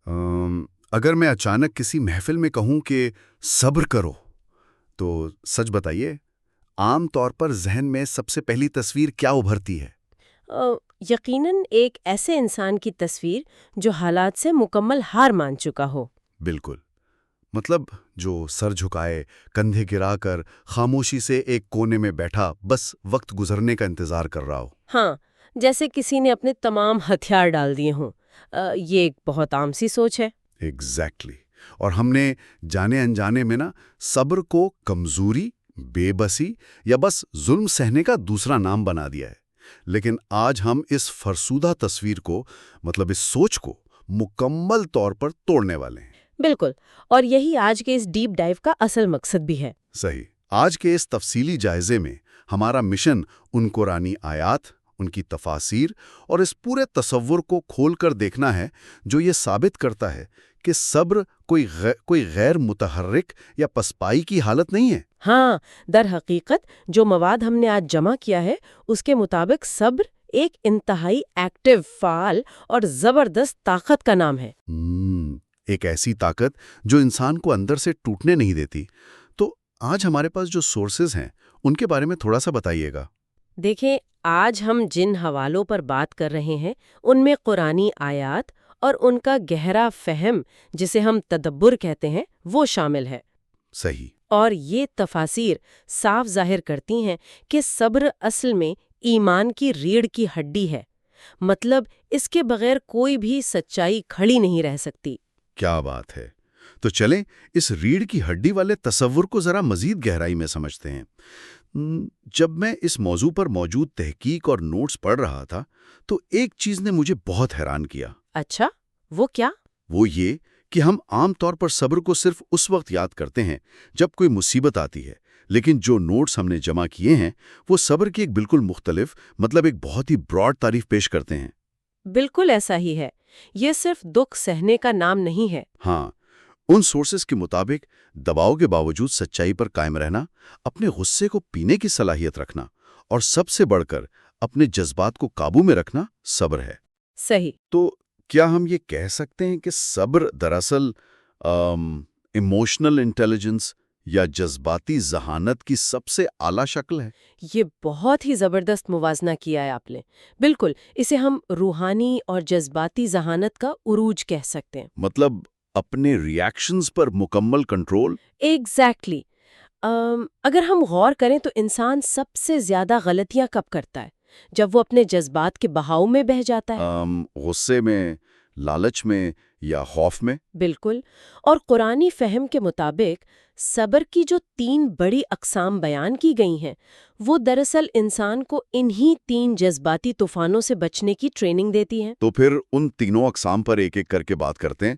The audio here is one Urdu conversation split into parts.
اگر میں اچانک کسی محفل میں کہوں کہ صبر کرو تو سچ بتائیے، عام طور پر ذہن میں سب سے پہلی تصویر کیا ابھرتی ہے؟ یقیناً ایک ایسے انسان کی تصویر جو حالات سے مکمل ہار مان چکا ہو۔ بالکل، مطلب جو سر جھکائے، کندھے گرا کر خاموشی سے ایک کونے میں بیٹھا بس وقت گزرنے کا انتظار کر رہا ہو۔ ہاں، جیسے کسی نے اپنے تمام ہتھیار ڈال دیے ہوں۔ یہ ایک بہت عام سی سوچ ہے۔ ایگزیکٹلی۔ اور ہم نے جانے انجانے میں صبر کو کمزوری، بے بسی یا بس ظلم سہنے کا دوسرا نام بنا دیا ہے۔ لیکن آج ہم اس فرسودہ تصویر کو، مطلب اس سوچ کو مکمل طور پر توڑنے والے ہیں۔ بالکل، اور یہی آج کے اس ڈیپ ڈائیو کا اصل مقصد بھی ہے۔ صحیح۔ آج کے اس تفصیلی جائزے میں ہمارا مشن ان قرآنی آیات، ان کی تفاسیر اور اس پورے تصور کو کھول کر دیکھنا ہے جو یہ ثابت کرتا ہے کہ صبر کوئی غیر متحرک یا پسپائی کی حالت نہیں ہے۔ ہاں، در حقیقت جو مواد ہم نے آج جمع کیا ہے اس کے مطابق صبر ایک انتہائی ایکٹیو، فعال اور زبردست طاقت کا نام ہے۔ ایک ایسی طاقت جو انسان کو اندر سے ٹوٹنے نہیں دیتی۔ تو آج ہمارے پاس جو سورسز ہیں ان کے بارے میں تھوڑا سا بتائیے گا۔ دیکھیں، آج ہم جن حوالوں پر بات کر رہے ہیں ان میں قرآنی آیات اور ان کا گہرا فہم، جسے ہم تدبر کہتے ہیں، وہ شامل ہے۔ صحیح۔ اور یہ تفاسیر صاف ظاہر کرتی ہیں کہ صبر اصل میں ایمان کی ریڑھ کی ہڈی ہے، مطلب اس کے بغیر کوئی بھی سچائی کھڑی نہیں رہ سکتی۔ کیا بات ہے! تو چلیں اس ریڑھ کی ہڈی والے تصور کو ذرا مزید گہرائی میں سمجھتے ہیں۔ جب میں اس موضوع پر موجود تحقیق اور نوٹس پڑھ رہا تھا تو ایک چیز نے مجھے بہت حیران کیا۔ اچھا، وہ کیا؟ وہ یہ کہ ہم عام طور پر صبر کو صرف اس وقت یاد کرتے ہیں جب کوئی مصیبت آتی ہے، لیکن جو نوٹس ہم نے جمع کیے ہیں وہ صبر کی ایک بالکل مختلف، مطلب ایک بہت ہی براڈ تعریف پیش کرتے ہیں۔ بالکل ایسا ہی ہے۔ یہ صرف دکھ سہنے کا نام نہیں ہے۔ ہاں، ان سورسز کے مطابق دباؤ کے باوجود سچائی پر قائم رہنا، اپنے غصے کو پینے کی صلاحیت رکھنا اور سب سے بڑھ کر اپنے جذبات کو قابو میں رکھنا صبر ہے۔ صحیح۔ تو کیا ہم یہ کہہ سکتے ہیں کہ صبر دراصل ایموشنل انٹیلیجنس یا جذباتی ذہانت کی سب سے اعلیٰ شکل ہے؟ یہ بہت ہی زبردست موازنہ کیا ہے آپ نے۔ بالکل، اسے ہم روحانی اور جذباتی ذہانت کا عروج کہہ سکتے ہیں۔ مطلب اپنے ریاکشنز پر مکمل کنٹرول۔ ایگزیکٹلی۔ اگر ہم غور کریں تو انسان سب سے زیادہ غلطیاں کب کرتا ہے؟ جب وہ اپنے جذبات کے بہاؤ میں بہہ جاتا ہے۔ غصے میں، لالچ میں یا خوف میں۔ بالکل، اور قرآنی فہم کے مطابق صبر کی جو 3 بڑی اقسام بیان کی گئی ہیں وہ دراصل انسان کو انہی 3 جذباتی طوفانوں سے بچنے کی ٹریننگ دیتی ہیں۔ تو پھر ان تینوں اقسام پر ایک ایک کر کے بات کرتے ہیں۔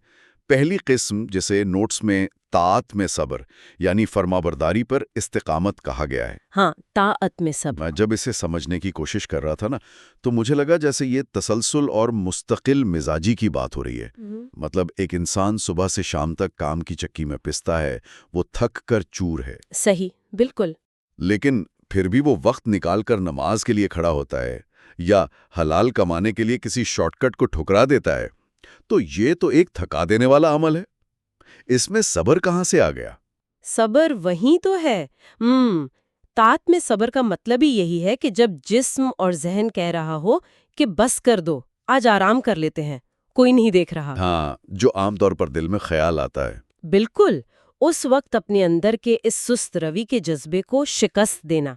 پہلی قسم، جسے نوٹس میں طاعت میں صبر یعنی فرمانبرداری پر استقامت کہا گیا ہے۔ ہاں، طاعت میں صبر۔ میں جب اسے سمجھنے کی کوشش کر رہا تھا تو مجھے لگا جیسے یہ تسلسل اور مستقل مزاجی کی بات ہو رہی ہے۔ مطلب ایک انسان صبح سے شام تک کام کی چکی میں پستا ہے، وہ تھک کر چور ہے۔ صحیح، بالکل۔ لیکن پھر بھی وہ وقت نکال کر نماز کے لیے کھڑا ہوتا ہے یا حلال کمانے کے لیے کسی شارٹ کٹ کو ٹھکرا دیتا ہے۔ تو یہ تو ایک تھکا دینے والا عمل ہے۔ اس میں صبر کہاں سے آ گیا؟ صبر وہیں تو ہے۔ طاعت میں صبر کا مطلب ہی یہی ہے کہ جب جسم اور ذہن کہہ رہا ہو کہ بس کر دو، آج آرام کر لیتے ہیں، کوئی نہیں دیکھ رہا۔ ہاں، جو عام طور پر دل میں خیال آتا ہے۔ بالکل، اس وقت اپنے اندر کے اس سست روی کے جذبے کو شکست دینا،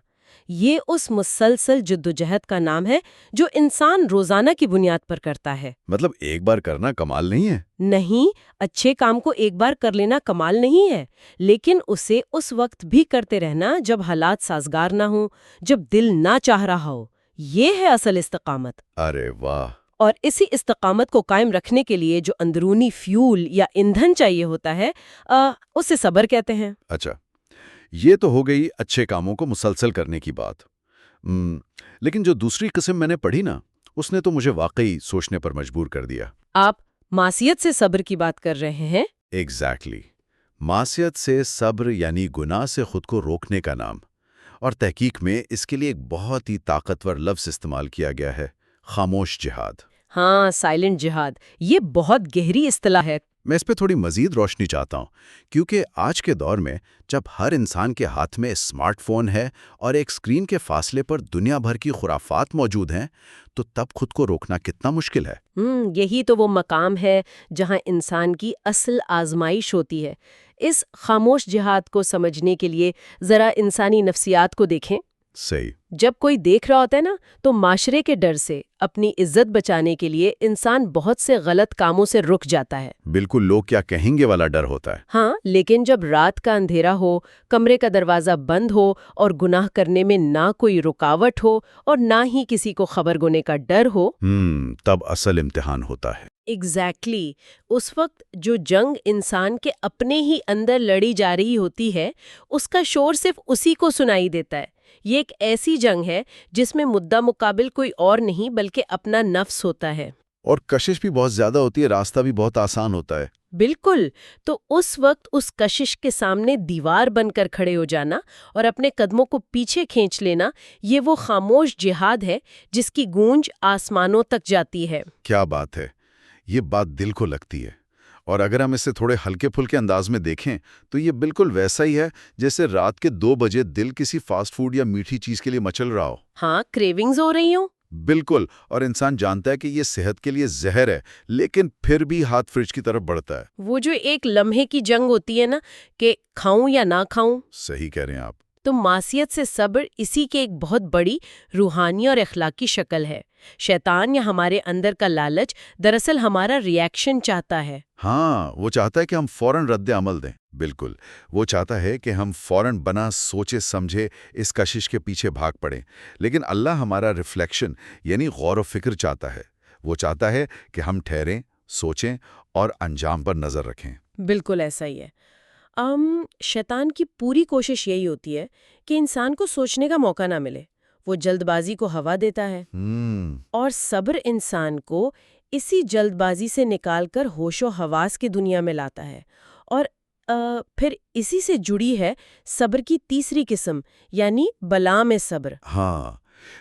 یہ اس مسلسل جدوجہد کا نام ہے جو انسان روزانہ کی بنیاد پر کرتا ہے۔ مطلب ایک بار کرنا کمال نہیں ہے؟ نہیں، اچھے کام کو ایک بار کر لینا کمال نہیں ہے، لیکن اسے اس وقت بھی کرتے رہنا جب حالات سازگار نہ ہوں، جب دل نہ چاہ رہا ہو، یہ ہے اصل استقامت۔ ارے واہ! اور اسی استقامت کو قائم رکھنے کے لیے جو اندرونی فیول یا ایندھن چاہیے ہوتا ہے، اسے صبر کہتے ہیں۔ اچھا، یہ تو ہو گئی اچھے کاموں کو مسلسل کرنے کی بات۔ لیکن جو دوسری قسم میں نے پڑھی اس نے تو مجھے واقعی سوچنے پر مجبور کر دیا۔ آپ معصیت سے صبر کی بات کر رہے ہیں؟ ایگزیکٹلی۔ معصیت سے صبر یعنی گناہ سے خود کو روکنے کا نام، اور تحقیق میں اس کے لیے ایک بہت ہی طاقتور لفظ استعمال کیا گیا ہے: خاموش جہاد۔ ہاں، سائلنٹ جہاد، یہ بہت گہری اصطلاح ہے۔ میں اس پہ تھوڑی مزید روشنی چاہتا ہوں، کیونکہ آج کے دور میں جب ہر انسان کے ہاتھ میں اسمارٹ فون ہے اور ایک اسکرین کے فاصلے پر دنیا بھر کی خرافات موجود ہیں، تو تب خود کو روکنا کتنا مشکل ہے۔ یہی تو وہ مقام ہے جہاں انسان کی اصل آزمائش ہوتی ہے۔ اس خاموش جہاد کو سمجھنے کے لیے ذرا انسانی نفسیات کو دیکھیں۔ صحیح۔ جب کوئی دیکھ رہا ہوتا ہے نا، تو معاشرے کے ڈر سے، اپنی عزت بچانے کے لیے انسان بہت سے غلط کاموں سے رک جاتا ہے۔ بالکل، لوگ کیا کہیں گے والا ڈر ہوتا ہے۔ ہاں، لیکن جب رات کا اندھیرا ہو، کمرے کا دروازہ بند ہو اور گناہ کرنے میں نہ کوئی رکاوٹ ہو اور نہ ہی کسی کو خبر ہونے کا ڈر ہو، تب اصل امتحان ہوتا ہے۔ ایگزیکٹلی، اس وقت جو جنگ انسان کے اپنے ہی اندر لڑی جا رہی ہوتی ہے، اس کا شور صرف اسی کو سنائی دیتا ہے۔ یہ ایک ایسی جنگ ہے جس میں مدعا مقابل کوئی اور نہیں بلکہ اپنا نفس ہوتا ہے۔ اور کشش بھی بہت زیادہ ہوتی ہے، راستہ بھی بہت آسان ہوتا ہے۔ بالکل، تو اس وقت اس کشش کے سامنے دیوار بن کر کھڑے ہو جانا اور اپنے قدموں کو پیچھے کھینچ لینا، یہ وہ خاموش جہاد ہے جس کی گونج آسمانوں تک جاتی ہے۔ کیا بات ہے، یہ بات دل کو لگتی ہے۔ اور اگر ہم اسے تھوڑے ہلکے پھلکے انداز میں دیکھیں تو یہ بالکل ویسا ہی ہے جیسے رات کے 2 بجے دل کسی فاسٹ فوڈ یا میٹھی چیز کے لیے مچل رہا ہو۔ ہاں، کریونگز ہو رہی ہوں۔ بالکل، اور انسان جانتا ہے کہ یہ صحت کے لیے زہر ہے، لیکن پھر بھی ہاتھ فریج کی طرف بڑھتا ہے۔ وہ جو ایک لمحے کی جنگ ہوتی ہے نا، کہ کھاؤں یا نہ کھاؤں۔ صحیح کہہ رہے ہیں آپ۔ تو معصیت سے صبر اسی کے ایک بہت بڑی روحانی اور اخلاقی شکل ہے۔ شیطان یا ہمارے اندر کا لالچ دراصل ہمارا ریاکشن چاہتا ہے۔ ہاں، وہ چاہتا ہے کہ ہم فوراً رد عمل دیں۔ بالکل، وہ چاہتا ہے کہ ہم فوراً بنا سوچے سمجھے اس کشش کے پیچھے بھاگ پڑیں، لیکن اللہ ہمارا ریفلیکشن یعنی غور و فکر چاہتا ہے۔ وہ چاہتا ہے کہ ہم ٹھہریں، سوچیں اور انجام پر نظر رکھیں۔ بالکل ایسا ہی ہے۔ شیطان کی پوری کوشش یہی ہوتی ہے کہ انسان کو سوچنے کا موقع نہ ملے۔ وہ جلد بازی کو ہوا دیتا ہے اور صبر انسان کو اسی جلد بازی سے نکال کر ہوش و حواس کی دنیا میں لاتا ہے۔ اور پھر اسی سے جڑی ہے صبر کی تیسری قسم، یعنی بلا میں صبر۔ ہاں،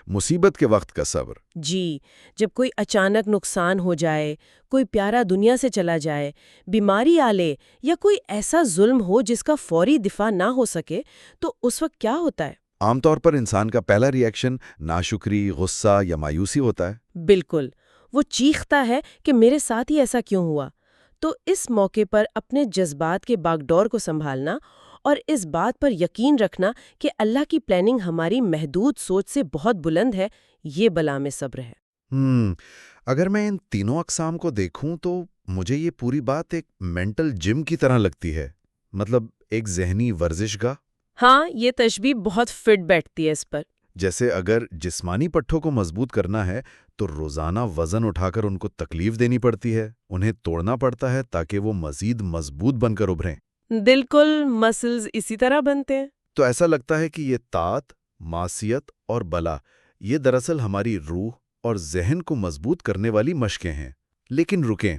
مصیبت کے وقت کا صبر۔ جی، جب کوئی اچانک نقصان ہو جائے، کوئی پیارا دنیا سے چلا جائے، بیماری آلے یا کوئی ایسا ظلم ہو جس کا فوری دفاع نہ ہو سکے، تو اس وقت کیا ہوتا ہے؟ عام طور پر انسان کا پہلا ری ایکشن ناشکری، غصہ یا مایوسی ہوتا ہے۔ بالکل، وہ چیختا ہے کہ میرے ساتھ ہی ایسا کیوں ہوا۔ تو اس موقع پر اپنے جذبات کے باغ ڈور کو سنبھالنا اور اس بات پر یقین رکھنا کہ اللہ کی پلاننگ ہماری محدود سوچ سے بہت بلند ہے، یہ بلا میں صبر ہے۔ اگر میں ان تینوں اقسام کو دیکھوں تو مجھے یہ پوری بات ایک مینٹل جم کی طرح لگتی ہے، مطلب ایک ذہنی ورزش گاہ۔ ہاں، یہ تشبیہ بہت فٹ بیٹھتی ہے اس پر۔ جیسے اگر جسمانی پٹھوں کو مضبوط کرنا ہے تو روزانہ وزن اٹھا کر ان کو تکلیف دینی پڑتی ہے، انہیں توڑنا پڑتا ہے تاکہ وہ مزید مضبوط بن کر ابھریں۔ بالکل، مسلز اسی طرح بنتے ہیں۔ تو ایسا لگتا ہے کہ یہ طاعت، معصیت اور بلا، یہ دراصل ہماری روح اور ذہن کو مضبوط کرنے والی مشقیں ہیں۔ لیکن رکیں،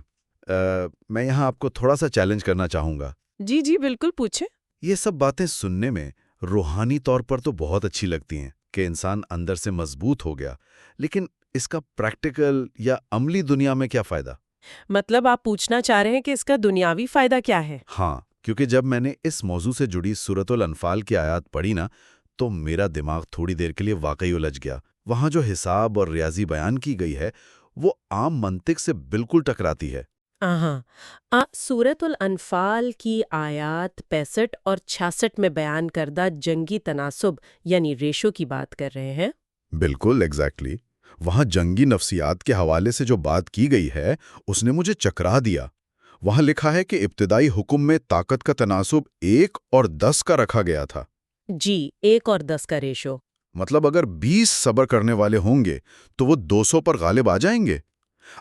میں یہاں آپ کو تھوڑا سا چیلنج کرنا چاہوں گا۔ جی جی، بالکل پوچھیں۔ یہ سب باتیں سننے میں روحانی طور پر تو بہت اچھی لگتی ہیں کہ انسان اندر سے مضبوط ہو گیا، لیکن اس کا پریکٹیکل یا عملی دنیا میں کیا فائدہ؟ مطلب آپ پوچھنا چاہ رہے ہیں کہ اس کا دنیاوی فائدہ کیا ہے؟ ہاں، کیونکہ جب میں نے اس موضوع سے جڑی سورۃ الانفال کی آیات پڑھی نا، تو میرا دماغ تھوڑی دیر کے لیے واقعی الجھ گیا۔ وہاں جو حساب اور ریاضی بیان کی گئی ہے وہ عام منطق سے بالکل ٹکراتی ہے۔ سورۃ الانفال کی آیات 65 اور 66 میں بیان کردہ جنگی تناسب یعنی ریشو کی بات کر رہے ہیں؟ بالکل ایگزیکٹلی۔ وہاں جنگی نفسیات کے حوالے سے جو بات کی گئی ہے اس نے مجھے چکرا دیا۔ وہاں لکھا ہے کہ ابتدائی حکم میں طاقت کا تناسب 1 اور 10 کا رکھا گیا تھا۔ جی، 1 اور 10 کا ریشو۔ مطلب اگر 20 صبر کرنے والے ہوں گے تو وہ 200 پر غالب آ جائیں گے۔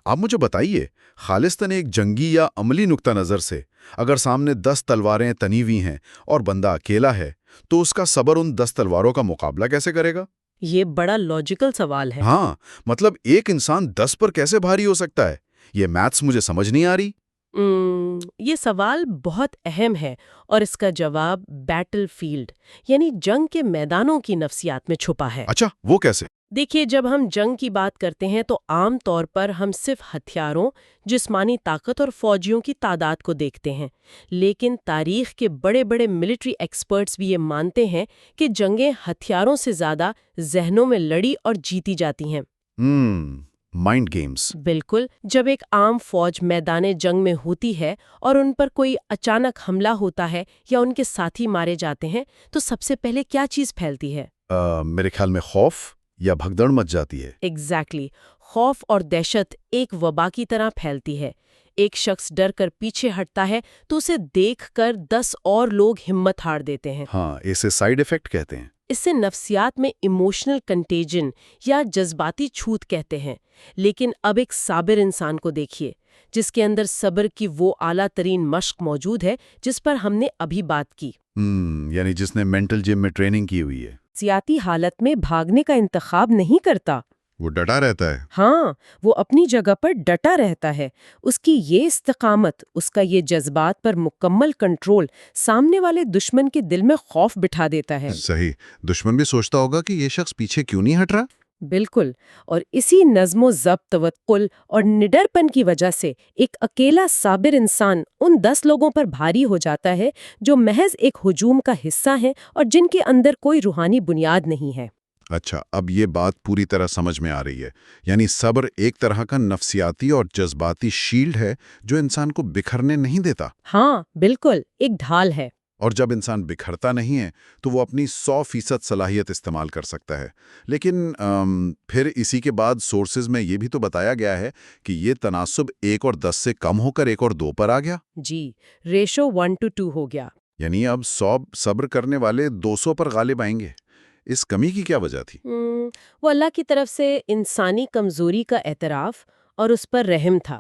آپ مجھے بتائیے، خالصتاً ایک جنگی یا عملی نقطہ نظر سے، اگر سامنے 10 تلواریں تنی ہوئی ہیں اور بندہ اکیلا ہے تو اس کا صبر ان 10 تلواروں کا مقابلہ کیسے کرے گا؟ یہ بڑا لاجیکل سوال ہے۔ ہاں، مطلب ایک انسان 10 پر کیسے بھاری ہو سکتا ہے؟ یہ میتھس مجھے سمجھ نہیں آ رہی۔ یہ سوال بہت اہم ہے اور اس کا جواب بیٹل فیلڈ یعنی جنگ کے میدانوں کی نفسیات میں چھپا ہے۔ اچھا، وہ کیسے؟ دیکھیے، جب ہم جنگ کی بات کرتے ہیں تو عام طور پر ہم صرف ہتھیاروں، جسمانی طاقت اور فوجیوں کی تعداد کو دیکھتے ہیں، لیکن تاریخ کے بڑے بڑے ملٹری ایکسپرٹس بھی یہ مانتے ہیں کہ جنگیں ہتھیاروں سے زیادہ ذہنوں میں لڑی اور جیتی جاتی ہیں۔ Mind games. بالکل، جب ایک عام فوج میدان جنگ میں ہوتی ہے اور ان پر کوئی اچانک حملہ ہوتا ہے یا ان کے ساتھی مارے جاتے ہیں تو سب سے پہلے کیا چیز پھیلتی ہے؟ میرے خیال میں خوف یا بھگدڑ مچ جاتی ہے۔ ایگزیکٹلی، خوف اور دہشت ایک وبا کی طرح پھیلتی ہے۔ ایک شخص ڈر کر پیچھے ہٹتا ہے تو اسے دیکھ کر 10 اور لوگ ہمت ہار دیتے ہیں۔ ہاں، اسے سائیڈ ایفیکٹ کہتے ہیں۔ اسے نفسیات میں ایموشنل کنٹیجن یا جذباتی چھوت کہتے ہیں۔ لیکن اب ایک صابر انسان کو دیکھیے، جس کے اندر صبر کی وہ اعلیٰ ترین مشق موجود ہے جس پر ہم نے ابھی بات کی۔ یعنی جس نے مینٹل جم میں ٹریننگ کی ہوئی ہے۔ سیاتی حالت میں بھاگنے کا انتخاب نہیں کرتا۔ وہ ڈٹا رہتا ہے۔ ہاں، وہ اپنی جگہ پر ڈٹا رہتا ہے۔ اس کی یہ استقامت، اس کا یہ جذبات پر مکمل کنٹرول سامنے والے دشمن کے دل میں خوف بٹھا دیتا ہے۔ صحیح، دشمن بھی سوچتا ہوگا کہ یہ شخص پیچھے کیوں نہیں ہٹ رہا؟ بالکل، اور اسی نظم و ضبط، توکل اور نڈر پن کی وجہ سے ایک اکیلا صابر انسان ان 10 لوگوں پر بھاری ہو جاتا ہے جو محض ایک ہجوم کا حصہ ہیں اور جن کے اندر کوئی روحانی بنیاد نہیں ہے۔ اچھا، اب یہ بات پوری طرح سمجھ میں آ رہی ہے۔ یعنی صبر ایک طرح کا نفسیاتی اور جذباتی شیلڈ ہے جو انسان کو بکھرنے نہیں دیتا۔ ہاں بالکل، ایک ڈھال ہے۔ اور جب انسان بکھرتا نہیں ہے تو وہ اپنی 100% صلاحیت استعمال کر سکتا ہے۔ لیکن پھر اسی کے بعد سورسز میں یہ بھی تو بتایا گیا ہے کہ یہ تناسب 1 اور 10 سے کم ہو کر 1 اور 2 پر آ گیا۔ جی، ریشو 1:2 ہو گیا۔ یعنی اب 100 صبر کرنے والے 200 پر غالب آئیں گے۔ اس کمی کی کیا وجہ تھی؟ وہ اللہ کی طرف سے انسانی کمزوری کا اعتراف اور اس پر رحم تھا۔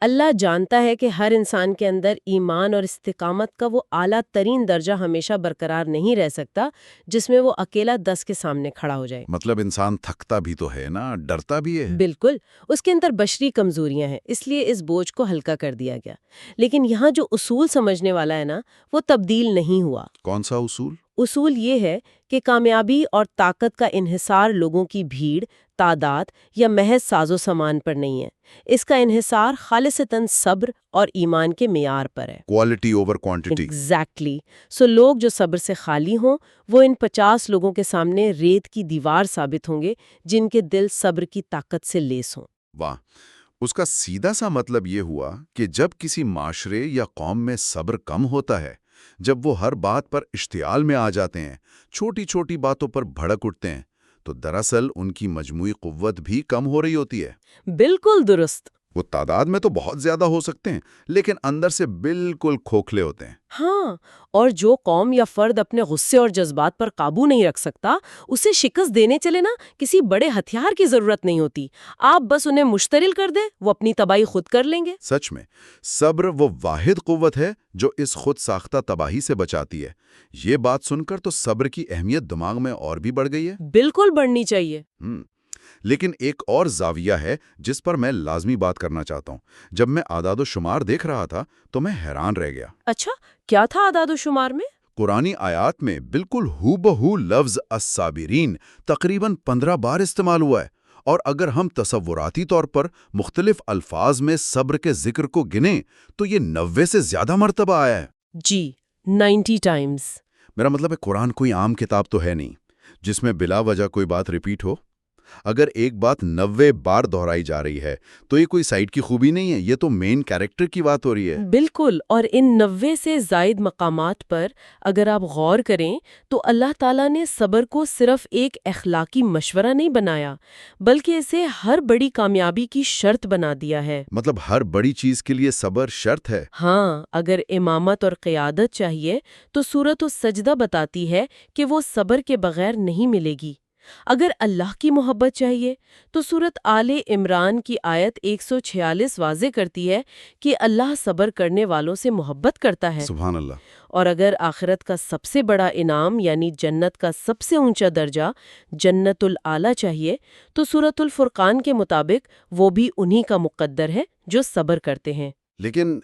اللہ جانتا ہے کہ ہر انسان کے اندر ایمان اور استقامت کا وہ اعلیٰ ترین درجہ ہمیشہ برقرار نہیں رہ سکتا جس میں وہ اکیلا 10 کے سامنے کھڑا ہو جائے۔ مطلب انسان تھکتا بھی تو ہے نا، ڈرتا بھی ہے۔ بالکل، اس کے اندر بشری کمزوریاں ہیں، اس لیے اس بوجھ کو ہلکا کر دیا گیا۔ لیکن یہاں جو اصول سمجھنے والا ہے نا، وہ تبدیل نہیں ہوا۔ کون سا اصول؟ اصول یہ ہے کہ کامیابی اور طاقت کا انحصار لوگوں کی بھیڑ، تعداد یا محض ساز و سامان پر نہیں ہے۔ اس کا انحصار خالصتاً صبر اور ایمان کے معیار پر ہے۔ Quality over quantity. ایگزیکٹلی۔ سو لوگ جو صبر سے خالی ہوں وہ ان 50 لوگوں کے سامنے ریت کی دیوار ثابت ہوں گے جن کے دل صبر کی طاقت سے لیس ہوں۔ واہ، اس کا سیدھا سا مطلب یہ ہوا کہ جب کسی معاشرے یا قوم میں صبر کم ہوتا ہے، جب وہ ہر بات پر اشتعال میں آ جاتے ہیں، چھوٹی چھوٹی باتوں پر بھڑک اٹھتے ہیں، تو دراصل ان کی مجموعی قوت بھی کم ہو رہی ہوتی ہے۔ بالکل درست۔ وہ تعداد میں تو بہت زیادہ ہو سکتے ہیں لیکن اندر سے بالکل کھوکھلے ہوتے ہیں۔ ہاں، اور جو قوم یا فرد اپنے غصے اور جذبات پر قابو نہیں رکھ سکتا، اسے شکست دینے چلے نا کسی بڑے ہتھیار کی ضرورت نہیں ہوتی۔ آپ بس انہیں مشتعل کر دیں، وہ اپنی تباہی خود کر لیں گے۔ سچ میں صبر وہ واحد قوت ہے جو اس خود ساختہ تباہی سے بچاتی ہے۔ یہ بات سن کر تو صبر کی اہمیت دماغ میں اور بھی بڑھ گئی ہے۔ بالکل بڑھنی چاہیے۔ لیکن ایک اور زاویہ ہے جس پر میں لازمی بات کرنا چاہتا ہوں۔ جب میں اعداد و شمار دیکھ رہا تھا تو میں حیران رہ گیا۔ اچھا، کیا تھا اعداد و شمار میں؟ قرآنی آیات میں بالکل ہو بہو لفظ الصابرین تقریباً 15 بار استعمال ہوا ہے، اور اگر ہم تصوراتی طور پر مختلف الفاظ میں صبر کے ذکر کو گنیں تو یہ 90 سے زیادہ مرتبہ آیا ہے۔ جی، 90 ٹائمز۔ میرا مطلب ہے قرآن کوئی عام کتاب تو ہے نہیں جس میں بلا وجہ کوئی بات ریپیٹ ہو۔ اگر ایک بات 90 بار دہرائی جا رہی ہے تو یہ کوئی سائٹ کی خوبی نہیں ہے، یہ تو مین کیریکٹر کی بات ہو رہی ہے۔ بالکل، اور ان 90 سے زائد مقامات پر اگر آپ غور کریں تو اللہ تعالیٰ نے صبر کو صرف ایک اخلاقی مشورہ نہیں بنایا بلکہ اسے ہر بڑی کامیابی کی شرط بنا دیا ہے۔ مطلب ہر بڑی چیز کے لیے صبر شرط ہے۔ ہاں، اگر امامت اور قیادت چاہیے تو سورۃ السجدہ بتاتی ہے کہ وہ صبر کے بغیر نہیں ملے گی۔ اگر اللہ کی محبت چاہیے تو سورۃ آل عمران کی آیت 146 واضح کرتی ہے کہ اللہ صبر کرنے والوں سے محبت کرتا ہے۔ سبحان اللہ۔ اور اگر آخرت کا سب سے بڑا انعام یعنی جنت کا سب سے اونچا درجہ جنت العالی چاہیے تو سورۃ الفرقان کے مطابق وہ بھی انہی کا مقدر ہے جو صبر کرتے ہیں۔ لیکن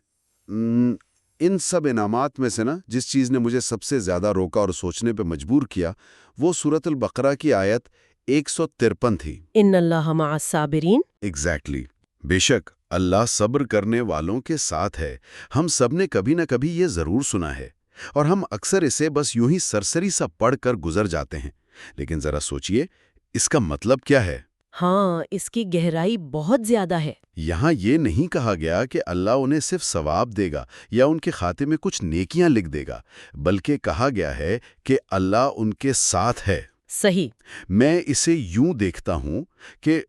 ان سب انعامات میں سے نا جس چیز نے مجھے سب سے زیادہ روکا اور سوچنے پہ مجبور کیا وہ سورۃ البقرہ کی آیت 153 تھی۔ ان اللہ مع الصابرین۔ ایگزیکٹلی بے شک اللہ صبر کرنے والوں کے ساتھ ہے۔ ہم سب نے کبھی نہ کبھی یہ ضرور سنا ہے، اور ہم اکثر اسے بس یوں ہی سرسری سا پڑھ کر گزر جاتے ہیں۔ لیکن ذرا سوچئے، اس کا مطلب کیا ہے؟ ہاں، اس کی گہرائی بہت زیادہ ہے۔ یہاں یہ نہیں کہا گیا کہ اللہ انہیں صرف ثواب دے گا یا ان کے کھاتے میں کچھ نیکیاں لکھ دے گا، بلکہ کہا گیا ہے کہ اللہ ان کے ساتھ ہے۔ صحیح۔ میں اسے یوں دیکھتا ہوں کہ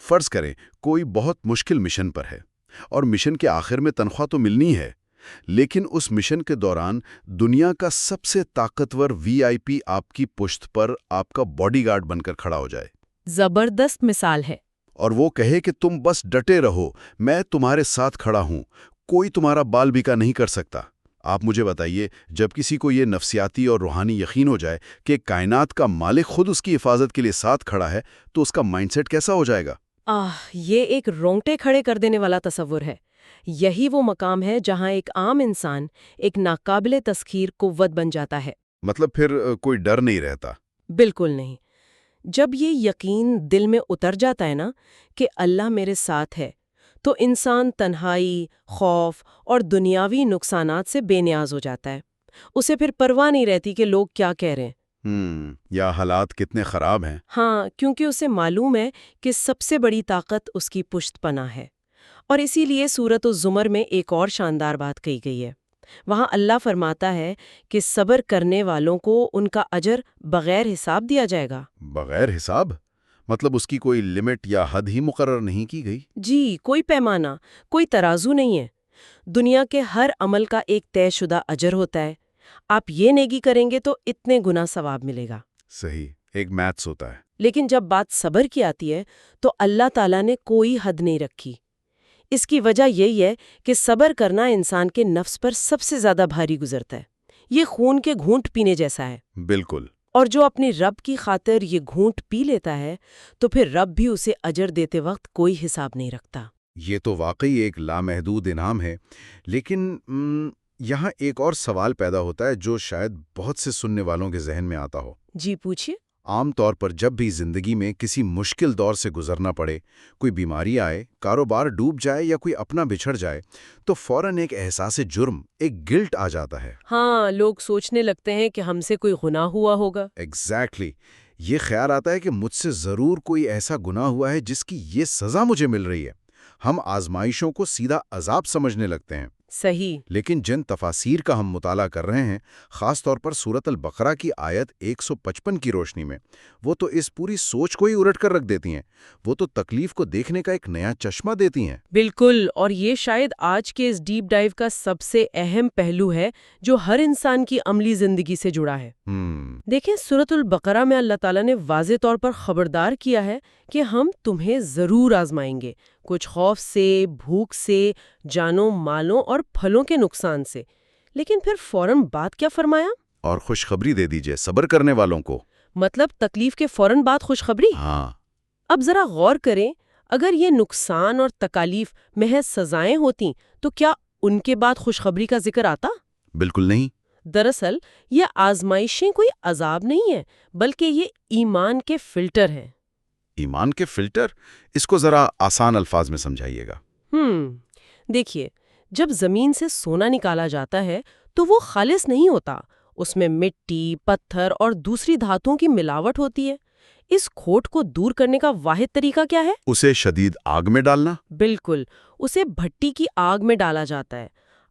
فرض کریں کوئی بہت مشکل مشن پر ہے، اور مشن کے آخر میں تنخواہ تو ملنی ہے، لیکن اس مشن کے دوران دنیا کا سب سے طاقتور VIP آپ کی پشت پر آپ کا باڈی گارڈ بن کر کھڑا ہو جائے، زبردست مثال ہے۔ اور وہ کہے کہ تم بس ڈٹے رہو، میں تمہارے ساتھ کھڑا ہوں، کوئی تمہارا بال بیکا نہیں کر سکتا۔ آپ مجھے بتائیے، جب کسی کو یہ نفسیاتی اور روحانی یقین ہو جائے کہ کائنات کا مالک خود اس کی حفاظت کے لیے ساتھ کھڑا ہے، تو اس کا مائنڈ سیٹ کیسا ہو جائے گا؟ یہ ایک رونگٹے کھڑے کر دینے والا تصور ہے۔ یہی وہ مقام ہے جہاں ایک عام انسان ایک ناقابل تسخیر قوت بن جاتا ہے۔ مطلب پھر کوئی ڈر نہیں رہتا؟ بالکل نہیں۔ جب یہ یقین دل میں اتر جاتا ہے نا کہ اللہ میرے ساتھ ہے، تو انسان تنہائی، خوف اور دنیاوی نقصانات سے بے نیاز ہو جاتا ہے۔ اسے پھر پرواہ نہیں رہتی کہ لوگ کیا کہہ رہے ہیں۔ یا حالات کتنے خراب ہیں۔ ہاں، کیونکہ اسے معلوم ہے کہ سب سے بڑی طاقت اس کی پشت پناہ ہے۔ اور اسی لیے سورۃ الزمر میں ایک اور شاندار بات کہی گئی ہے۔ وہاں اللہ فرماتا ہے کہ صبر کرنے والوں کو ان کا اجر بغیر حساب دیا جائے گا۔ بغیر حساب؟ مطلب اس کی کوئی لمٹ یا حد ہی مقرر نہیں کی گئی؟ جی، کوئی پیمانہ، کوئی ترازو نہیں ہے۔ دنیا کے ہر عمل کا ایک طے شدہ اجر ہوتا ہے۔ آپ یہ نیکی کریں گے تو اتنے گنا ثواب ملے گا۔ صحیح، ایک میتھس ہوتا ہے۔ لیکن جب بات صبر کی آتی ہے تو اللہ تعالیٰ نے کوئی حد نہیں رکھی۔ اس کی وجہ یہی ہے کہ صبر کرنا انسان کے نفس پر سب سے زیادہ بھاری گزرتا ہے۔ یہ خون کے گھونٹ پینے جیسا ہے۔ بالکل۔ اور جو اپنی رب کی خاطر یہ گھونٹ پی لیتا ہے تو پھر رب بھی اسے اجر دیتے وقت کوئی حساب نہیں رکھتا۔ یہ تو واقعی ایک لامحدود انعام ہے، لیکن یہاں ایک اور سوال پیدا ہوتا ہے جو شاید بہت سے سننے والوں کے ذہن میں آتا ہو۔ جی پوچھیے۔ عام طور پر جب بھی زندگی میں کسی مشکل دور سے گزرنا پڑے، کوئی بیماری آئے، کاروبار ڈوب جائے یا کوئی اپنا بچھڑ جائے، تو فوراً ایک احساس جرم، ایک گلٹ آ جاتا ہے۔ ہاں، لوگ سوچنے لگتے ہیں کہ ہم سے کوئی گناہ ہوا ہوگا۔ ایگزیکٹلی۔ یہ خیال آتا ہے کہ مجھ سے ضرور کوئی ایسا گناہ ہوا ہے جس کی یہ سزا مجھے مل رہی ہے۔ ہم آزمائشوں کو سیدھا عذاب سمجھنے لگتے ہیں۔ صحیح۔ لیکن جن تفاسیر کا ہم مطالعہ کر رہے ہیں، خاص طور پر سورۃ البقرہ کی آیت 155 کی روشنی میں، وہ تو اس پوری سوچ کو ہی الٹ کر رکھ دیتی ہیں۔ وہ تو تکلیف کو دیکھنے کا ایک نیا چشمہ دیتی ہیں۔ بالکل، اور یہ شاید آج کے اس ڈیپ ڈائیو کا سب سے اہم پہلو ہے جو ہر انسان کی عملی زندگی سے جڑا ہے۔ دیکھیں، سورۃ البقرہ میں اللہ تعالیٰ نے واضح طور پر خبردار کیا ہے کہ ہم تمہیں ضرور آزمائیں گے، کچھ خوف سے، بھوک سے، جانوں مالوں اور پھلوں کے نقصان سے۔ لیکن پھر فوراً بات کیا فرمایا؟ اور خوشخبری دے دیجئے صبر کرنے والوں کو۔ مطلب تکلیف کے فوراً بعد خوشخبری؟ ہاں۔ اب ذرا غور کریں، اگر یہ نقصان اور تکالیف محض سزائیں ہوتیں تو کیا ان کے بعد خوشخبری کا ذکر آتا؟ بالکل نہیں۔ دراصل یہ آزمائشیں کوئی عذاب نہیں ہیں، بلکہ یہ ایمان کے فلٹر ہیں۔ ایمان کے فلٹر؟ اس کو ذرا آسان الفاظ میں سمجھائیے گا۔ دیکھیے، جب زمین سے سونا نکالا جاتا ہے تو وہ خالص نہیں ہوتا۔ اس میں مٹی، پتھر اور دوسری دھاتوں کی ملاوٹ ہوتی ہے۔ اس کھوٹ کو دور کرنے کا واحد طریقہ کیا ہے؟ اسے شدید آگ میں ڈالنا؟ بالکل، اسے بھٹی کی آگ میں ڈالا جاتا ہے۔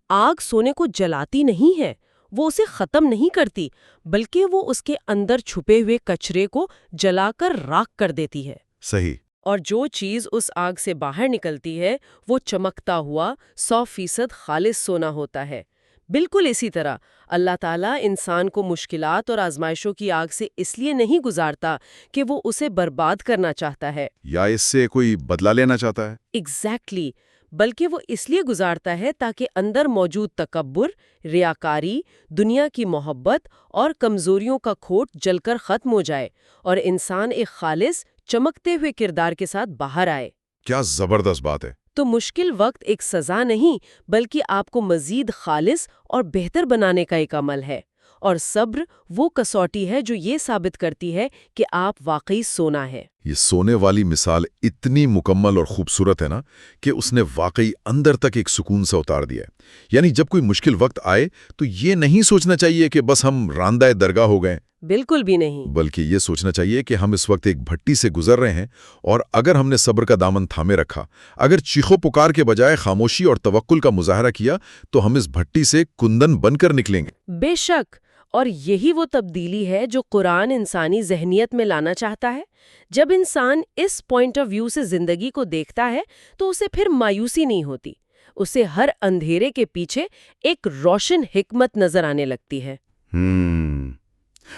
آگ سونے کو جلاتی نہیں ہے، وہ اسے ختم نہیں کرتی، بلکہ وہ اس کے اندر چھپے ہوئے کچرے کو جلا کر راکھ کر دیتی ہے۔ صحیح۔ اور جو چیز اس آگ سے باہر نکلتی ہے وہ چمکتا ہوا 100% خالص سونا ہوتا ہے۔ بالکل اسی طرح اللہ تعالیٰ انسان کو مشکلات اور آزمائشوں کی آگ سے اس لیے نہیں گزارتا کہ وہ اسے برباد کرنا چاہتا ہے یا اس سے کوئی بدلہ لینا چاہتا ہے۔ ایگزیکٹلی، بلکہ وہ اس لیے گزارتا ہے تاکہ اندر موجود تکبر، ریاکاری، دنیا کی محبت اور کمزوریوں کا کھوٹ جل کر ختم ہو جائے اور انسان ایک خالص چمکتے ہوئے کردار کے ساتھ باہر آئے۔ کیا زبردست بات ہے۔ تو مشکل وقت ایک سزا نہیں، بلکہ آپ کو مزید خالص اور بہتر بنانے کا ایک عمل ہے۔ اور صبر وہ کسوٹی ہے جو یہ ثابت کرتی ہے کہ آپ واقعی سونا ہے۔ یہ سونے والی مثال اتنی مکمل اور خوبصورت ہے نا کہ اس نے واقعی اندر تک ایک سکون سے اتار دیا ہے۔ یعنی جب کوئی مشکل وقت آئے تو یہ نہیں سوچنا چاہیے کہ بس ہم راندہ درگاہ ہو گئے، بالکل بھی نہیں، بلکہ یہ سوچنا چاہیے کہ ہم اس وقت ایک بھٹی سے گزر رہے ہیں، اور اگر ہم نے صبر کا دامن تھامے رکھا، اگر چیخو پکار کے بجائے خاموشی اور توکل کا مظاہرہ کیا، تو ہم اس بھٹی سے کندن بن کر نکلیں گے۔ بے شک، اور یہی وہ تبدیلی ہے جو قرآن انسانی ذہنیت میں لانا چاہتا ہے۔ جب انسان اس پوائنٹ آف ویو سے زندگی کو دیکھتا ہے تو اسے پھر مایوسی نہیں ہوتی، اسے ہر اندھیرے کے پیچھے ایک روشن حکمت نظر آنے لگتی ہے۔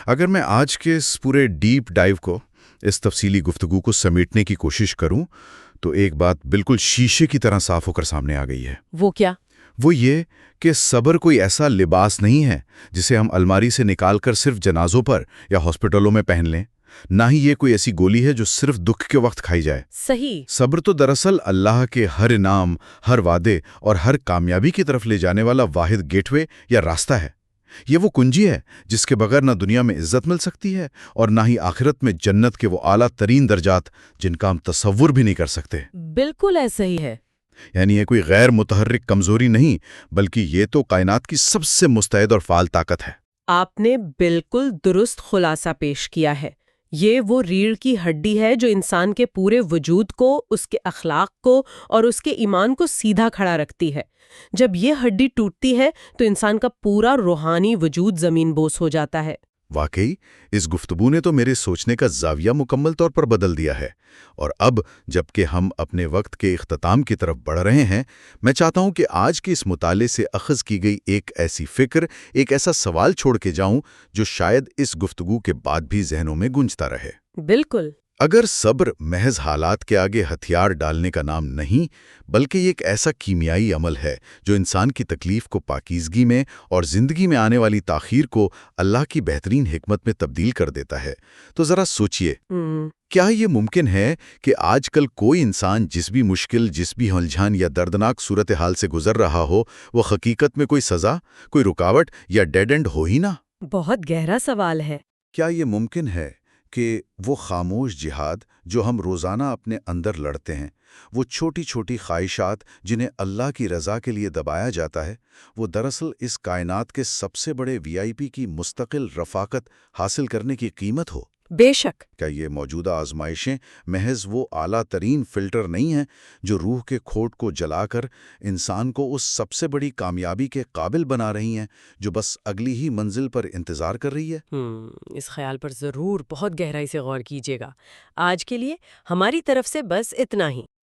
اگر میں آج کے اس پورے ڈیپ ڈائیو کو، اس تفصیلی گفتگو کو سمیٹنے کی کوشش کروں تو ایک بات بالکل شیشے کی طرح صاف ہو کر سامنے آ گئی ہے۔ وہ کیا؟ وہ یہ کہ صبر کوئی ایسا لباس نہیں ہے جسے ہم الماری سے نکال کر صرف جنازوں پر یا ہاسپٹلوں میں پہن لیں، نہ ہی یہ کوئی ایسی گولی ہے جو صرف دکھ کے وقت کھائی جائے۔ صحیح۔ صبر تو دراصل اللہ کے ہر انعام، ہر وعدے اور ہر کامیابی کی طرف لے جانے والا واحد گیٹ وے یا راستہ ہے۔ یہ وہ کنجی ہے جس کے بغیر نہ دنیا میں عزت مل سکتی ہے اور نہ ہی آخرت میں جنت کے وہ اعلیٰ ترین درجات جن کا ہم تصور بھی نہیں کر سکتے۔ بالکل ایسا ہی ہے۔ یعنی یہ کوئی غیر متحرک کمزوری نہیں، بلکہ یہ تو کائنات کی سب سے مستعد اور فعال طاقت ہے۔ آپ نے بالکل درست خلاصہ پیش کیا ہے۔ یہ وہ ریڑھ کی ہڈی ہے جو انسان کے پورے وجود کو، اس کے اخلاق کو اور اس کے ایمان کو سیدھا کھڑا رکھتی ہے۔ جب یہ ہڈی ٹوٹتی ہے تو انسان کا پورا روحانی وجود زمین بوس ہو جاتا ہے۔ واقعی اس گفتگو نے تو میرے سوچنے کا زاویہ مکمل طور پر بدل دیا ہے، اور اب جب کہ ہم اپنے وقت کے اختتام کی طرف بڑھ رہے ہیں، میں چاہتا ہوں کہ آج کے اس مطالعے سے اخذ کی گئی ایک ایسی فکر، ایک ایسا سوال چھوڑ کے جاؤں جو شاید اس گفتگو کے بعد بھی ذہنوں میں گونجتا رہے۔ بالکل۔ اگر صبر محض حالات کے آگے ہتھیار ڈالنے کا نام نہیں، بلکہ یہ ایک ایسا کیمیائی عمل ہے جو انسان کی تکلیف کو پاکیزگی میں اور زندگی میں آنے والی تاخیر کو اللہ کی بہترین حکمت میں تبدیل کر دیتا ہے، تو ذرا سوچئے، کیا یہ ممکن ہے کہ آج کل کوئی انسان جس بھی مشکل، جس بھی الجھن یا دردناک صورتحال سے گزر رہا ہو، وہ حقیقت میں کوئی سزا، کوئی رکاوٹ یا ڈیڈ اینڈ ہو ہی نہ؟ بہت گہرا سوال ہے۔ کیا یہ ممکن ہے کہ وہ خاموش جہاد جو ہم روزانہ اپنے اندر لڑتے ہیں، وہ چھوٹی چھوٹی خواہشات جنہیں اللہ کی رضا کے لیے دبایا جاتا ہے، وہ دراصل اس کائنات کے سب سے بڑے VIP کی مستقل رفاقت حاصل کرنے کی قیمت ہو؟ بے شک۔ کیا یہ موجودہ آزمائشیں محض وہ اعلیٰ ترین فلٹر نہیں ہیں جو روح کے کھوٹ کو جلا کر انسان کو اس سب سے بڑی کامیابی کے قابل بنا رہی ہیں جو بس اگلی ہی منزل پر انتظار کر رہی ہے؟ اس خیال پر ضرور بہت گہرائی سے غور کیجیے گا۔ آج کے لیے ہماری طرف سے بس اتنا ہی۔